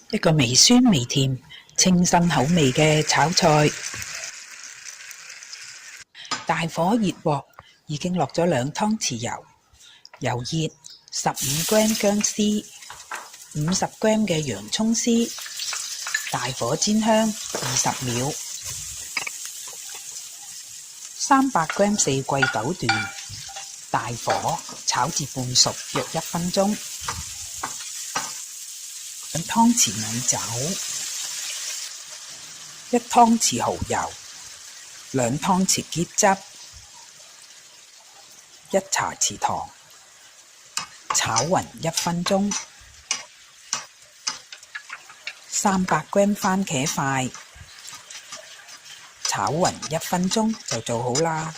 一個微酸微甜、清新口味嘅炒菜。大火熱鑊，已經落咗2湯匙油，油熱15g薑絲、50g嘅洋葱絲，大火煎香20秒。300g 四季豆段，大火炒至半熟約1分鐘。1湯匙米酒、1湯匙蠔油、2湯匙椰汁、1茶匙糖，炒勻1分鐘。300g 番茄塊，炒勻1分鐘就做好啦。